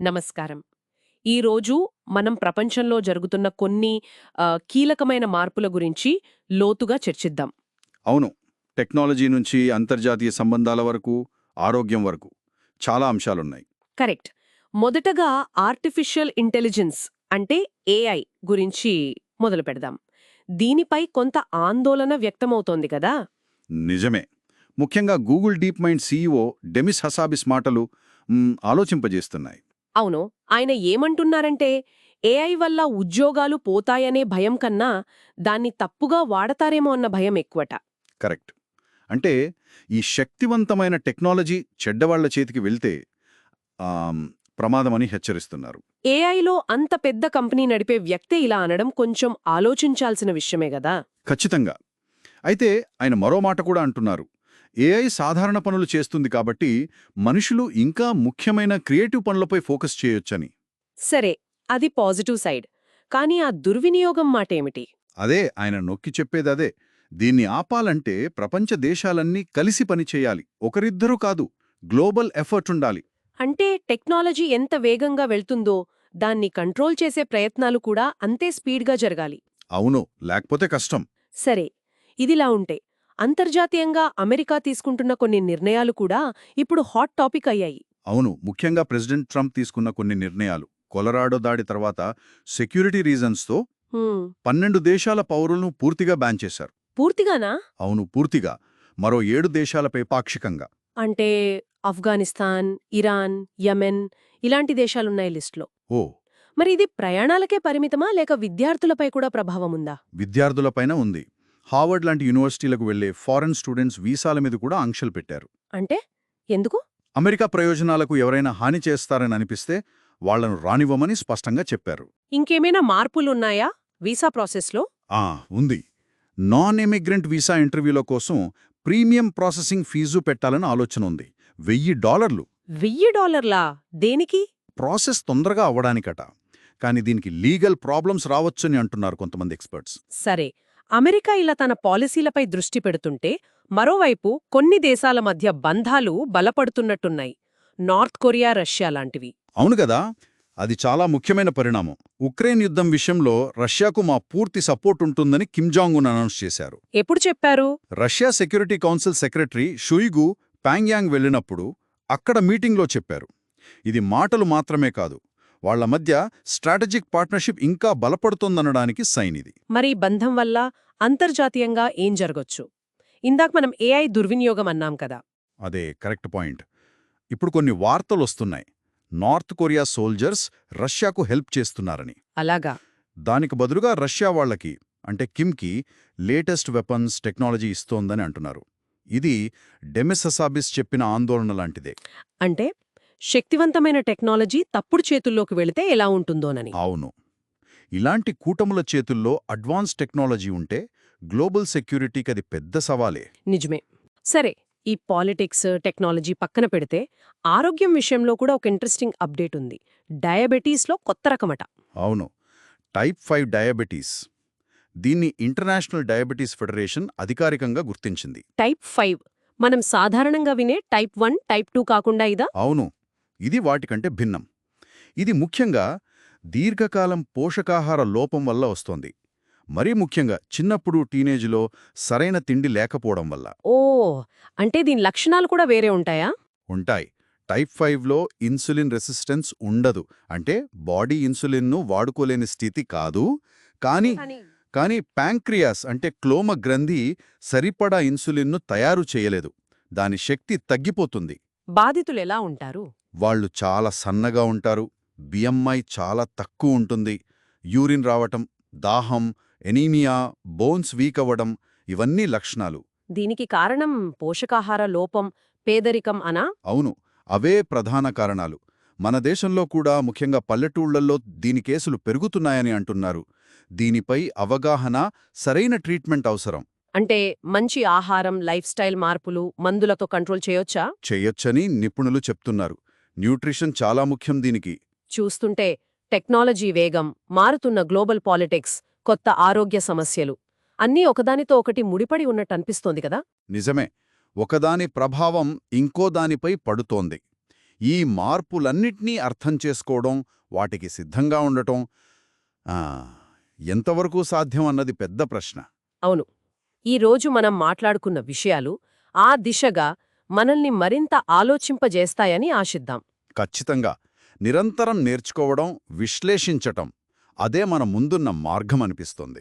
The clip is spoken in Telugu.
నమస్కారం. ఈరోజు మనం ప్రపంచంలో జరుగుతున్న కొన్ని కీలకమైన మార్పుల గురించి లోతుగా చర్చిద్దాం. అవును. టెక్నాలజీ నుంచి అంతర్జాతీయ సంబంధాల వరకు, ఆరోగ్యం వరకు చాలా అంశాలున్నాయి. కరెక్ట్. మొదటగా ఆర్టిఫిషియల్ ఇంటెలిజెన్స్ అంటే ఏఐ గురించి మొదలు పెడదాం. దీనిపై కొంత ఆందోళన వ్యక్తమవుతోంది కదా? నిజమే. ముఖ్యంగా Google deep mind CEO Demis Hassabis మాటలు ఆలోచింపజేస్తున్నాయి. అవును. ఆయన ఏమంటున్నారంటే ఏఐ వల్ల ఉద్యోగాలు పోతాయనే భయం కన్నా దాన్ని తప్పుగా వాడతారేమో అన్న భయం ఎక్కువట. కరెక్ట్. అంటే ఈ శక్తివంతమైన టెక్నాలజీ చెడ్డవాళ్ల చేతికి వెళ్తే ఆమ్, ప్రమాదమని హెచ్చరిస్తున్నారు. ఏఐలో అంత పెద్ద కంపెనీ నడిపే వ్యక్తే ఇలా అనడం కొంచెం ఆలోచించాల్సిన విషయమే గదా? ఖచ్చితంగా. అయితే ఆయన మరో మాట కూడా అంటున్నారు. ఏఐ సాధారణ పనులు చేస్తుంది కాబట్టి మనుషులు ఇంకా ముఖ్యమైన క్రియేటివ్ పనులపై ఫోకస్ చేయొచ్చని. సరే, అది పాజిటివ్ సైడ్. కానీ ఆ దుర్వినియోగం మాటేమిటి? అదే ఆయన నొక్కి చెప్పేదదే. దీన్ని ఆపాలంటే ప్రపంచ దేశాలన్నీ కలిసి పనిచేయాలి. ఒకరిద్దరూ కాదు, గ్లోబల్ ఎఫర్ట్ ఉండాలి. అంటే టెక్నాలజీ ఎంత వేగంగా వెళ్తుందో దాన్ని కంట్రోల్ చేసే ప్రయత్నాలు కూడా అంతే స్పీడ్గా జరగాలి. అవును, లేకపోతే కష్టం. సరే, ఇదిలా ఉంటే అంతర్జాతీయంగా అమెరికా తీసుకుంటున్న కొన్ని నిర్ణయాలు కూడా ఇప్పుడు హాట్ టాపిక్ అయ్యాయి. అవును, ముఖ్యంగా ప్రెసిడెంట్ ట్రంప్ తీసుకున్న కొన్ని నిర్ణయాలు. కొలరాడో దాడి తర్వాత సెక్యూరిటీ రీజన్స్తో హ్మ్, 12 దేశాల పౌరులను పూర్తిగా బ్యాన్ చేశారు. పూర్తిగానా? అవును, పూర్తిగా. మరో 7 దేశాలపై పాక్షికంగా. అంటే ఆఫ్ఘనిస్తాన్, ఇరాన్, యెమెన్ ఇలాంటి దేశాలున్నాయి లిస్టులో. ఓ, మరి ఇది ప్రయాణాలకే పరిమితమా లేక విద్యార్థులపై కూడా ప్రభావముందా? విద్యార్థులపైన ఉంది. హార్వర్డ్ లాంటి యూనివర్సిటీలకు వెళ్లే ఫారెన్ స్టూడెంట్స్ వీసాల మీద కూడా ఆంక్షలు పెట్టారు. అంటే ఎందుకు? అమెరికా ప్రయోజనాలకు ఎవరైనా హాని చేస్తారని అనిపిస్తే వాళ్లను రానివ్వమని స్పష్టంగా చెప్పారు. ఇంకేమైనా మార్పులున్నాయా వీసా ప్రాసెస్లో? ఉంది. నాన్ ఎమిగ్రెంట్ వీసా ఇంటర్వ్యూల కోసం ప్రీమియం ప్రాసెసింగ్ ఫీజు పెట్టాలని ఆలోచన ఉంది. $1000. $1000 దేనికి? ప్రాసెస్ తొందరగా అవ్వడానికట. కానీ దీనికి లీగల్ ప్రాబ్లమ్స్ రావచ్చని అంటున్నారు కొంతమంది ఎక్స్పర్ట్స్. సరే, అమెరికా ఇలా తన పాలసీలపై దృష్టి పెడుతుంటే మరోవైపు కొన్ని దేశాల మధ్య బంధాలు బలపడుతున్నట్టున్నాయి. నార్త్ కొరియా, రష్యా లాంటివి. అవును కదా, అది చాలా ముఖ్యమైన పరిణామం. ఉక్రెయిన్ యుద్ధం విషయంలో రష్యాకు మా పూర్తి సపోర్ట్ ఉంటుందని కిమ్ జాంగ్ ఉన్ అనౌన్స్ చేశారు. ఎప్పుడు చెప్పారు? Russia security council secretary Shoigu Pyongyang వెళ్ళినప్పుడు అక్కడ మీటింగ్లో చెప్పారు. ఇది మాటలు మాత్రమే కాదు, వాళ్ల మధ్య స్ట్రాటజిక్ పార్ట్నర్షిప్ ఇంకా బలపడుతోందనడానికి సైన్ ఇది. మరి బంధం వల్ల అంతర్జాతీయంగా ఏం జరగొచ్చు? ఇందాక మనం ఏఐ దుర్వినియోగం అన్నాం కదా. అదే కరెక్ట్ పాయింట్. ఇప్పుడు కొన్ని వార్తలొస్తున్నాయి. నార్త్ కొరియా సోల్జర్స్ రష్యాకు హెల్ప్ చేస్తున్నారని. అలాగా? దానికి బదులుగా రష్యా వాళ్లకి, అంటే కిమ్కి, లేటెస్ట్ వెపన్స్ టెక్నాలజీ ఇస్తోందని అంటున్నారు. ఇది డెమిస్ హసాబిస్ చెప్పిన ఆందోళన లాంటిదే. అంటే శక్తివంతమైన టెక్నాలజీ తప్పుడు చేతుల్లోకి వెళితే ఎలా ఉంటుందోనని. అవును. ఇలాంటి కూటముల చేతుల్లో అడ్వాన్స్ టెక్నాలజీ ఉంటే గ్లోబల్ సెక్యూరిటీకి అది పెద్ద సవాలే. నిజమే. సరే, ఈ పాలిటిక్స్, టెక్నాలజీ పక్కన పెడితే ఆరోగ్యం విషయంలో కూడా ఒక ఇంట్రెస్టింగ్ అప్డేట్ ఉంది. డయాబెటీస్లో కొత్త రకమట. అవును, టైప్ 5 డయాబెటీస్. దీన్ని ఇంటర్నేషనల్ డయాబెటీస్ ఫెడరేషన్ అధికారికంగా గుర్తించింది. టైప్ 5 మనం సాధారణంగా వినే టైప్ 1, టైప్ 2 కాకుండా ఇదా? అవును, ఇది వాటికంటే భిన్నం. ఇది ముఖ్యంగా దీర్ఘకాలం పోషకాహార లోపం వల్ల వస్తోంది. మరీ ముఖ్యంగా చిన్నప్పుడు టీనేజ్లో సరైన తిండి లేకపోవడం వల్ల. ఓ, అంటే దీని లక్షణాలు కూడా వేరే ఉంటాయా? ఉంటాయి. టైప్ 5లో ఇన్సులిన్ రెసిస్టెన్స్ ఉండదు. అంటే బాడీ ఇన్సులిన్ను వాడుకోలేని స్థితి కాదు. కానీ ప్యాంక్రియాస్ అంటే క్లోమ గ్రంథి సరిపడా ఇన్సులిన్ను తయారు చేయలేదు. దాని శక్తి తగ్గిపోతుంది. బాధితులు ఎలా ఉంటారు? వాళ్ళు చాలా సన్నగా ఉంటారు. బిఎంఐ చాలా తక్కువ ఉంటుంది. యూరిన్ రావటం, దాహం, ఎనీమియా, బోన్స్ వీక్ అవ్వడం ఇవన్నీ లక్షణాలు. దీనికి కారణం పోషకాహార లోపం, పేదరికం అనా? అవును, అవే ప్రధాన కారణాలు. మన దేశంలో కూడా ముఖ్యంగా పల్లెటూళ్లలో దీని కేసులు పెరుగుతున్నాయని అంటున్నారు. దీనిపై అవగాహన, సరైన ట్రీట్మెంట్ అవసరం. అంటే మంచి ఆహారం, లైఫ్ స్టైల్ మార్పులు, మందులతో కంట్రోల్ చేయొచ్చా? చెయ్యొచ్చని నిపుణులు చెప్తున్నారు. న్యూట్రిషన్ చాలా ముఖ్యం దీనికి. చూస్తుంటే టెక్నాలజీ వేగం, మారుతున్న గ్లోబల్ పాలిటిక్స్, కొత్త ఆరోగ్య సమస్యలు అన్నీ ఒకదానితో ఒకటి ముడిపడి ఉన్నట్టు అనిపిస్తోంది కదా. నిజమే, ఒకదాని ప్రభావం ఇంకో దానిపై పడుతోంది. ఈ మార్పులన్నిటినీ అర్థం చేసుకోవడం, వాటికి సిద్ధంగా ఉండటం ఆ, ఎంతవరకు సాధ్యం అన్నది పెద్ద ప్రశ్న. అవును. ఈ రోజు మనం మాట్లాడుకున్న విషయాలు ఆ దిశగా మనల్ని మరింత ఆలోచింపజేస్తాయని ఆశిద్దాం. ఖచ్చితంగా నిరంతరం నేర్చుకోవడం, విశ్లేషించటం అదే మన ముందున్న మార్గమనిపిస్తుంది.